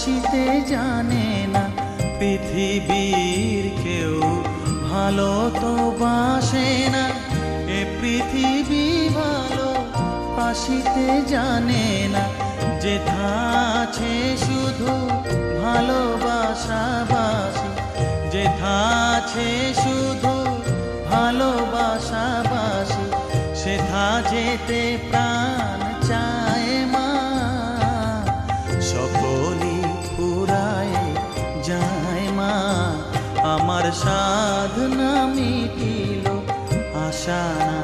আসিতে জানে না, পৃথিবীর কেউ ভালো তো বাসে না, এ পৃথিবী ভালো আসিতে জানে না। যেথা আছে শুধু ভালোবাসাবাসি, যেথা আছে শুধু ভালোবাসাবাসি, সেথা যেতে প্রাণ চায় মা। সকলই ফুরায় যায় মা, আমার সাধনা মিটিল, আশা না